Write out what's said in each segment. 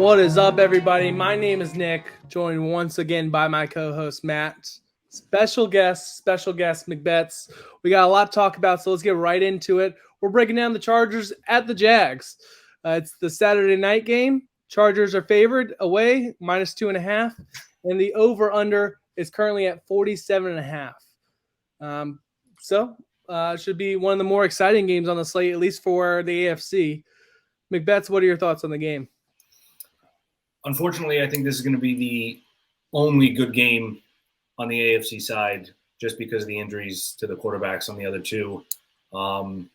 What is up, everybody? My name is Nick, joined once again by my co-host Matt. Special guest McBetts. We got a lot to talk about, so let's get right into it. We're breaking down the Chargers at the Jags. It's the Saturday night game. Chargers are favored away, -2.5, and the over/under is currently at 47.5. It should be one of the more exciting games on the slate, at least for the AFC. McBetts, what are your thoughts on the game? Unfortunately, I think this is going to be the only good game on the AFC side just because of the injuries to the quarterbacks on the other two. The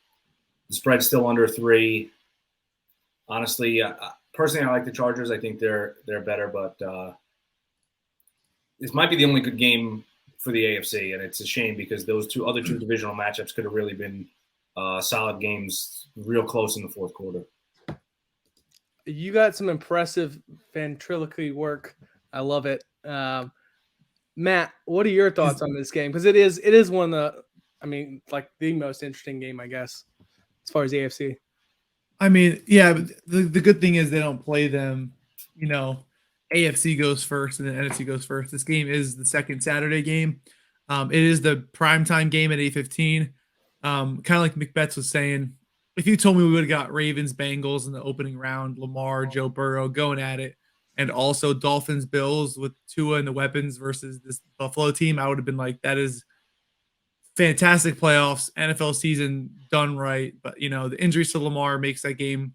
spread's still under 3. Honestly, personally, I like the Chargers. I think they're better, but this might be the only good game for the AFC, and it's a shame because those other two divisional matchups could have really been solid games, real close in the fourth quarter. You got some impressive ventriloquy work. I love it. Matt, what are your thoughts on this game? Because it is one of the most interesting game, I guess, as far as the AFC. I mean, yeah, the good thing is they don't play them, AFC goes first and then NFC goes first. This game is the second Saturday game. It is the primetime game at 8:15. Kind of like McBetts was saying, if you told me we would have got Ravens, Bengals in the opening round, Lamar, Joe Burrow going at it, and also Dolphins, Bills with Tua and the weapons versus this Buffalo team, I would have been like, that is fantastic playoffs, NFL season done right. But, the injuries to Lamar makes that game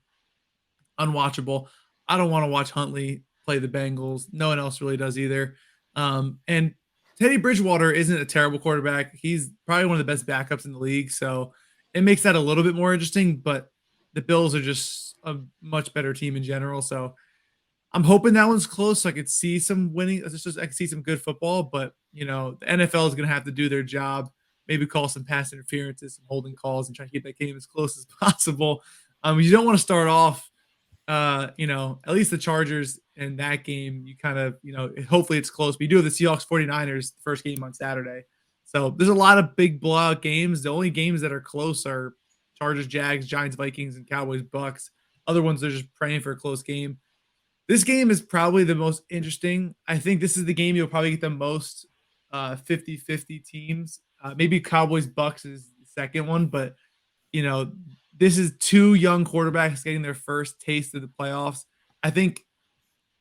unwatchable. I don't want to watch Huntley play the Bengals. No one else really does either. And Teddy Bridgewater isn't a terrible quarterback. He's probably one of the best backups in the league. So it makes that a little bit more interesting, but the Bills are just a much better team in general. So I'm hoping that one's close so I could see some winning. I could see some good football, but the NFL is going to have to do their job. Maybe call some pass interferences, some holding calls, and try to keep that game as close as possible. You don't want to start off, at least the Chargers in that game, you kind of, hopefully it's close. But you do have the Seahawks 49ers first game on Saturday. So there's a lot of big blowout games. The only games that are close are Chargers, Jags, Giants, Vikings, and Cowboys, Bucks. Other ones, they're just praying for a close game. This game is probably the most interesting. I think this is the game you'll probably get the most 50-50 teams. Maybe Cowboys, Bucks is the second one, but, this is two young quarterbacks getting their first taste of the playoffs. I think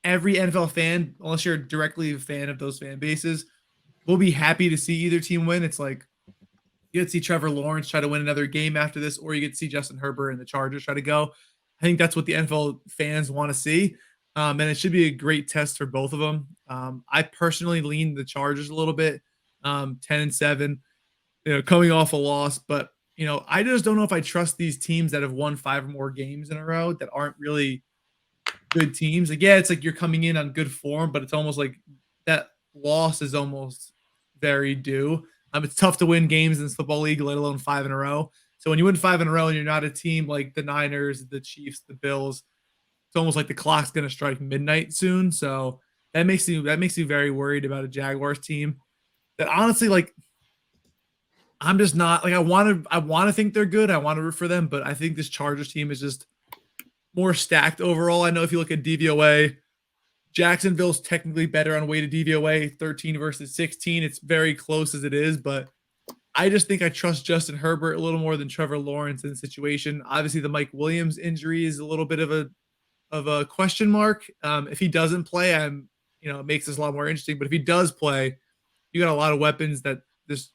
every NFL fan, unless you're directly a fan of those fan bases, will be happy to see either team win. It's like you get to see Trevor Lawrence try to win another game after this, or you get to see Justin Herbert and the Chargers try to go. I think that's what the NFL fans want to see. And it should be a great test for both of them. I personally lean the Chargers a little bit, 10-7, coming off a loss, but I just don't know if I trust these teams that have won 5 or more games in a row that aren't really good teams. Like, yeah, it's like you're coming in on good form, but it's almost like that loss is almost very due. It's tough to win games in this football league, let alone 5 in a row. So when you win 5 in a row and you're not a team like the Niners, the Chiefs, the Bills, it's almost like the clock's going to strike midnight soon. So that makes me very worried about a Jaguars team that honestly, like, I'm just not like, I want to think they're good. I want to root for them, but I think this Chargers team is just more stacked overall. I know if you look at DVOA, Jacksonville's technically better on weighted DVOA, 13 versus 16. It's very close as it is, but I just think I trust Justin Herbert a little more than Trevor Lawrence in the situation. Obviously, the Mike Williams injury is a little bit of a question mark. If he doesn't play, it makes this a lot more interesting. But if he does play, you got a lot of weapons that this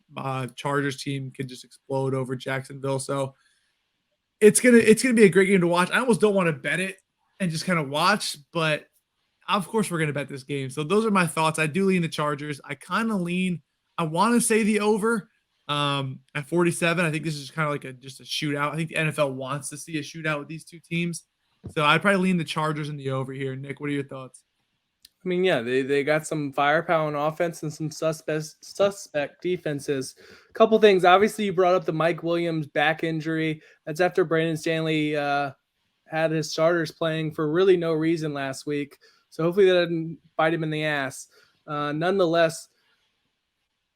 Chargers team can just explode over Jacksonville. So it's gonna be a great game to watch. I almost don't want to bet it and just kind of watch, but of course we're gonna bet this game. So those are my thoughts. I do lean the Chargers. I want to say the over at 47. I think this is kind of like just a shootout. I think the NFL wants to see a shootout with these two teams. So I'd probably lean the Chargers in the over here. Nick, what are your thoughts? I mean, yeah, they got some firepower on offense and some suspect defenses. A couple things. Obviously, you brought up the Mike Williams back injury. That's after Brandon Stanley had his starters playing for really no reason last week. So hopefully that didn't bite him in the ass. Nonetheless,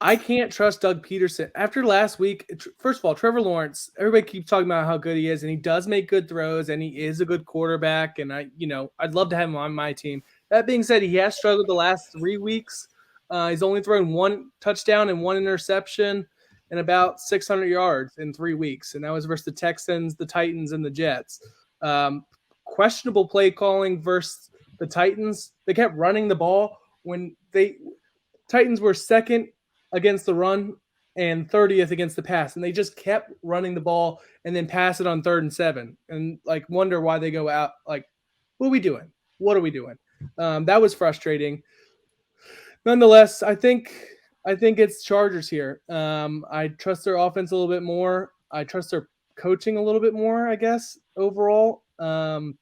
I can't trust Doug Peterson after last week. First of all, Trevor Lawrence, everybody keeps talking about how good he is, and he does make good throws, and he is a good quarterback. And I'd love to have him on my team. That being said, he has struggled the last 3 weeks. He's only thrown 1 touchdown and 1 interception and about 600 yards in 3 weeks, and that was versus the Texans, the Titans, and the Jets. Questionable play calling versus the Titans. They kept running the ball when Titans were second against the run and 30th against the pass, and they just kept running the ball and then pass it on 3rd and 7, and wonder why they go out. What are we doing? What are we doing? That was frustrating. Nonetheless, I think it's Chargers here. I trust their offense a little bit more. I trust their coaching a little bit more, I guess, overall. I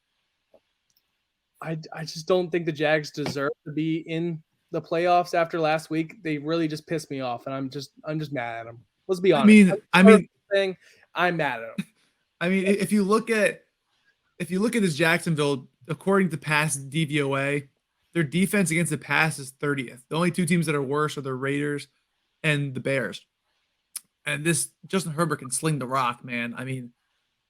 just don't think the Jags deserve to be in the playoffs after last week. They really just pissed me off, and I'm just mad at them. Let's be honest. I'm mad at them. I mean, if you look at this Jacksonville, according to pass DVOA, their defense against the pass is 30th. The only 2 teams that are worse are the Raiders and the Bears. And this Justin Herbert can sling the rock, man. I mean,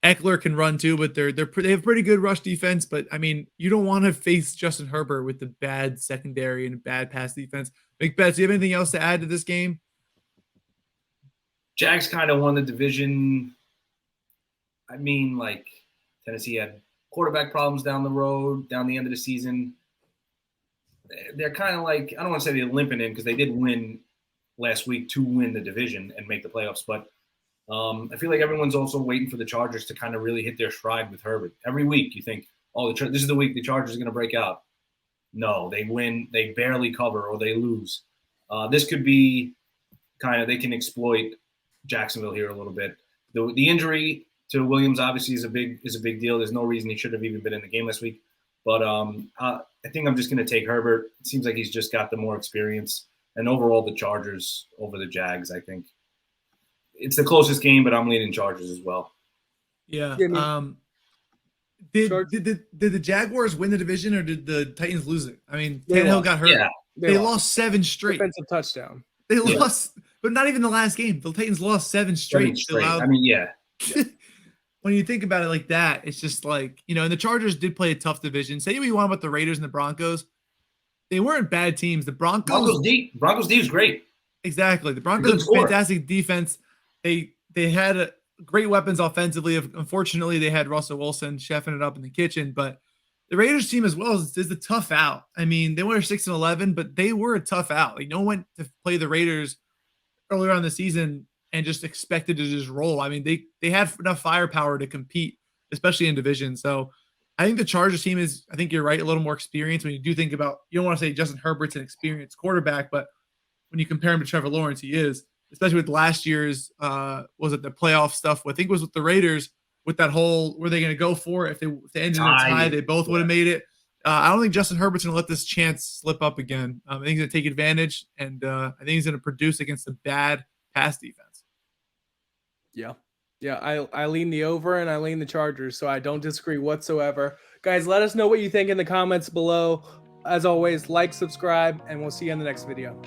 Eckler can run too, but they have pretty good rush defense. But I mean, you don't want to face Justin Herbert with the bad secondary and bad pass defense. Big Bets, do you have anything else to add to this game? Jags kind of won the division. I mean, Tennessee had quarterback problems down the end of the season. They're kind of I don't want to say they're limping in because they did win last week to win the division and make the playoffs. But I feel like everyone's also waiting for the Chargers to kind of really hit their stride with Herbert. Every week you think, oh, this is the week the Chargers are going to break out. No, they win, they barely cover, or they lose. This could be they can exploit Jacksonville here a little bit. The injury to Williams obviously is a big deal. There's no reason he should have even been in the game last week. But I think I'm just going to take Herbert. It seems like he's just got the more experience. And overall, the Chargers over the Jags, I think. It's the closest game, but I'm leaning Chargers as well. Yeah. Did the Jaguars win the division, or did the Titans lose it? I mean, Tannehill got hurt. Yeah, they lost 7 straight. Defensive touchdown. They lost, but not even the last game. The Titans lost 7 straight. I mean, yeah. When you think about it like that, it's just and the Chargers did play a tough division. Say what you want about the Raiders and the Broncos. They weren't bad teams. The Broncos D is great. Exactly. The Broncos are fantastic defense. They had great weapons offensively. Unfortunately, they had Russell Wilson chefing it up in the kitchen. But the Raiders team as well is a tough out. I mean, they were 6-11, but they were a tough out. No one went to play the Raiders earlier on the season and just expected to just roll. I mean, they had enough firepower to compete, especially in division. So I think the Chargers team I think you're right, a little more experienced when you do think about, you don't want to say Justin Herbert's an experienced quarterback, but when you compare him to Trevor Lawrence, he is, especially with last year's, was it the playoff stuff? I think it was with the Raiders with that whole, were they going to go for it? If they ended in a tie, they both would have made it. I don't think Justin Herbert's going to let this chance slip up again. I think he's going to take advantage, and I think he's going to produce against a bad pass defense. Yeah, I lean the over and I lean the Chargers, so I don't disagree whatsoever. Guys, let us know what you think in the comments below. As always, like, subscribe, and we'll see you in the next video.